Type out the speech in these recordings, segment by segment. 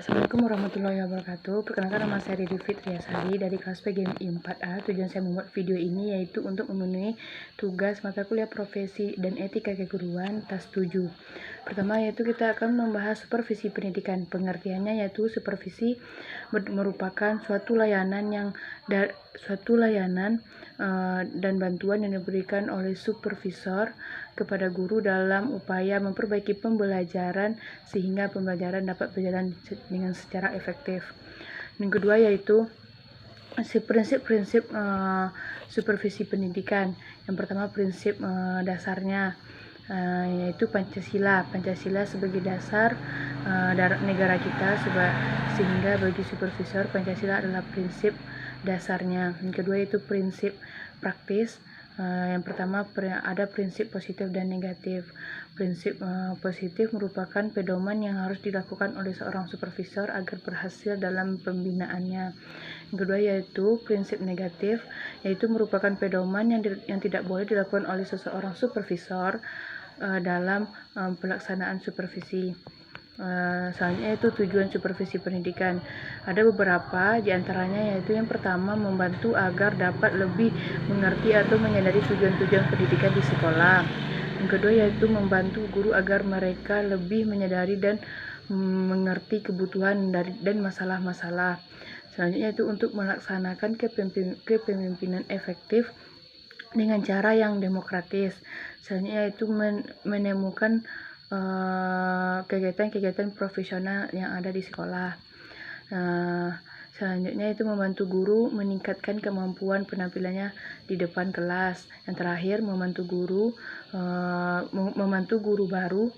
Assalamualaikum warahmatullahi wabarakatuh. Perkenalkan, nama saya Riri Fitriasari dari kelas PGMI 4A. Tujuan saya membuat video ini yaitu untuk memenuhi tugas mata kuliah profesi dan etika keguruan tas 7. Pertama yaitu kita akan membahas supervisi pendidikan. Pengertiannya yaitu supervisi merupakan suatu layanan dan bantuan yang diberikan oleh supervisor kepada guru dalam upaya memperbaiki pembelajaran sehingga pembelajaran dapat berjalan dengan secara efektif. Yang kedua yaitu prinsip-prinsip supervisi pendidikan. Yang pertama prinsip dasarnya yaitu Pancasila. Pancasila sebagai dasar negara kita, sehingga bagi supervisor Pancasila adalah prinsip dasarnya. Yang kedua yaitu prinsip praktis. Yang pertama ada prinsip positif dan negatif. Prinsip positif merupakan pedoman yang harus dilakukan oleh seorang supervisor agar berhasil dalam pembinaannya. Yang kedua yaitu prinsip negatif, yaitu merupakan pedoman yang tidak boleh dilakukan oleh seseorang supervisor dalam pelaksanaan supervisi. Selanjutnya itu tujuan supervisi pendidikan. Ada beberapa diantaranya, yaitu yang pertama membantu agar dapat lebih mengerti atau menyadari tujuan-tujuan pendidikan di sekolah. Yang kedua yaitu membantu guru agar mereka lebih menyadari dan mengerti kebutuhan dan masalah-masalah. Selanjutnya itu untuk melaksanakan kepemimpinan efektif dengan cara yang demokratis. Selanjutnya itu menemukan kegiatan-kegiatan profesional yang ada di sekolah. Selanjutnya itu membantu guru meningkatkan kemampuan penampilannya di depan kelas. Yang terakhir membantu guru baru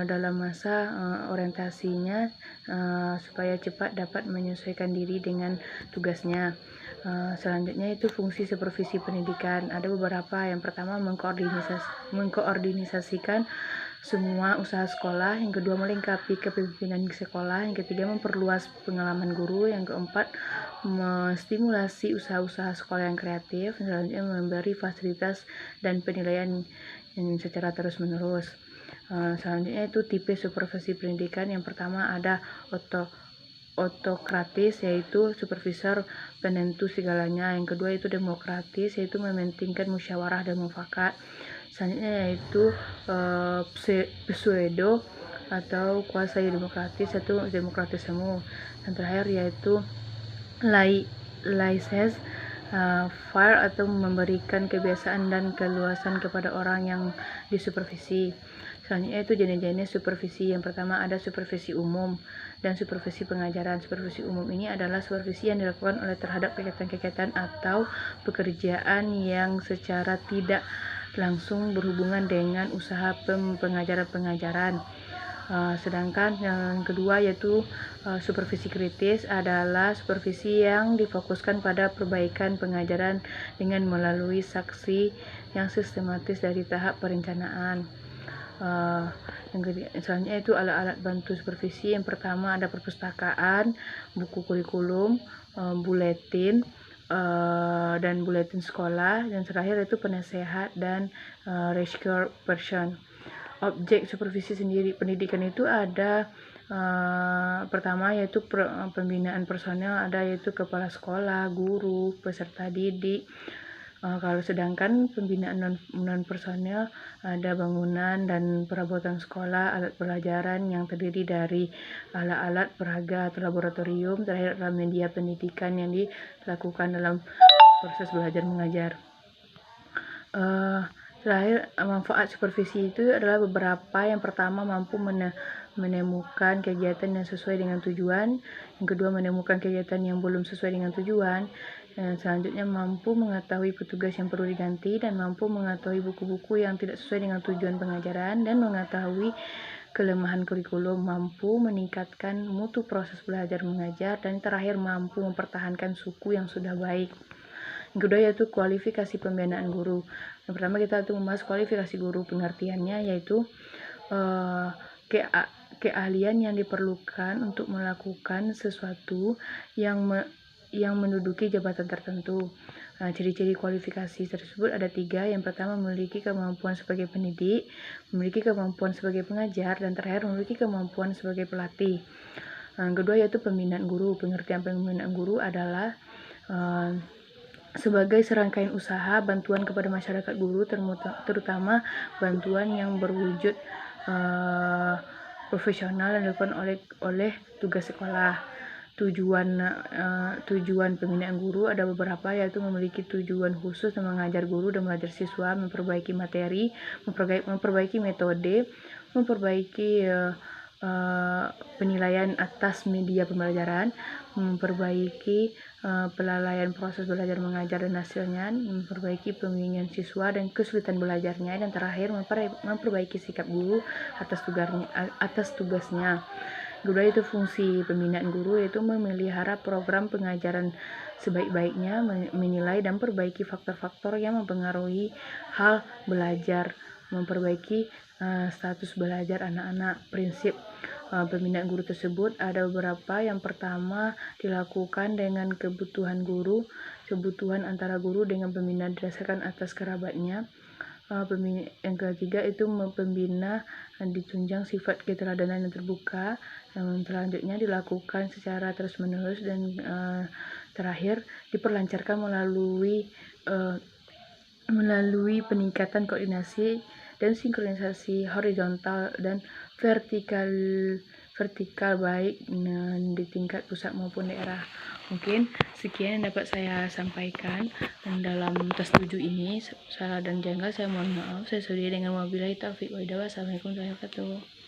dalam masa orientasinya supaya cepat dapat menyesuaikan diri dengan tugasnya. Selanjutnya itu fungsi supervisi pendidikan. Ada beberapa. Yang pertama mengkoordinasikan semua usaha sekolah. Yang kedua melengkapi kepemimpinan sekolah. Yang ketiga memperluas pengalaman guru. Yang keempat menstimulasi usaha-usaha sekolah yang kreatif. Selanjutnya memberi fasilitas dan penilaian secara terus-menerus. Selanjutnya itu tipe supervisi pendidikan. Yang pertama ada otokratis, yaitu supervisor penentu segalanya. Yang kedua itu demokratis, yaitu mementingkan musyawarah dan mufakat. Selanjutnya yaitu pseudo atau kuasi demokratis, yaitu demokratis semu. Dan terakhir yaitu laissez faire atau memberikan kebiasaan dan keluasan kepada orang yang disupervisi. Selanjutnya itu jenis-jenis supervisi. Yang pertama ada supervisi umum dan supervisi pengajaran. Supervisi umum ini adalah supervisi yang dilakukan terhadap kegiatan-kegiatan atau pekerjaan yang secara tidak langsung berhubungan dengan usaha pengajaran. Sedangkan yang kedua yaitu supervisi kritis adalah supervisi yang difokuskan pada perbaikan pengajaran dengan melalui saksi yang sistematis dari tahap perencanaan. Selanjutnya itu alat-alat bantu supervisi. Yang pertama ada perpustakaan, buku kurikulum, buletin dan buletin sekolah. Dan terakhir itu penasehat dan rescue person. Objek supervisi sendiri pendidikan itu ada pertama yaitu pembinaan personel, ada yaitu kepala sekolah, guru, peserta didik. Kalau sedangkan pembinaan non personel ada bangunan dan perabotan sekolah, alat pelajaran yang terdiri dari alat-alat peraga atau laboratorium. Terakhir adalah media pendidikan yang dilakukan dalam proses belajar mengajar. Terakhir, manfaat supervisi itu adalah beberapa. Yang pertama mampu menemukan kegiatan yang sesuai dengan tujuan. Yang kedua menemukan kegiatan yang belum sesuai dengan tujuan. Selanjutnya mampu mengetahui petugas yang perlu diganti dan mampu mengetahui buku-buku yang tidak sesuai dengan tujuan pengajaran dan mengetahui kelemahan kurikulum, mampu meningkatkan mutu proses belajar mengajar, dan terakhir mampu mempertahankan suku yang sudah baik. Yang kedua yaitu kualifikasi pembinaan guru. Yang pertama kita membahas kualifikasi guru. Pengertiannya yaitu keahlian yang diperlukan untuk melakukan sesuatu yang menduduki jabatan tertentu. Ciri-ciri kualifikasi tersebut ada 3. Yang pertama memiliki kemampuan sebagai pendidik, memiliki kemampuan sebagai pengajar, dan terakhir memiliki kemampuan sebagai pelatih. Kedua yaitu pembinaan guru. Pengertian pembinaan guru adalah sebagai serangkaian usaha bantuan kepada masyarakat guru, terutama bantuan yang berwujud profesional yang dilakukan oleh tugas sekolah. Tujuan pembinaan guru ada beberapa, yaitu memiliki tujuan khusus mengajar guru dan belajar siswa, memperbaiki materi, memperbaiki metode, memperbaiki penilaian atas media pembelajaran, memperbaiki pelalaian proses belajar mengajar dan hasilnya, memperbaiki pembimbingan siswa dan kesulitan belajarnya, dan terakhir memperbaiki sikap guru atas tugasnya. Kedua itu fungsi pembinaan guru, yaitu memelihara program pengajaran sebaik-baiknya, menilai dan perbaiki faktor-faktor yang mempengaruhi hal belajar, memperbaiki status belajar anak-anak. Prinsip pembinaan guru tersebut ada beberapa. Yang pertama, dilakukan dengan kebutuhan guru, kebutuhan antara guru dengan pembina didasarkan atas kerabatnya. Yang ketiga itu pembina ditunjang sifat keteladanan yang terbuka. Yang selanjutnya dilakukan secara terus-menerus, dan terakhir diperlancarkan melalui peningkatan koordinasi dan sinkronisasi horizontal dan vertikal baik di tingkat pusat maupun daerah. Mungkin sekian yang dapat saya sampaikan dalam tes 7 ini. Salah dan janggal saya mohon maaf. Saya sudi dengan wabillahi taufiq wa hidayah. Wassalamualaikum warahmatullahi wabarakatuh.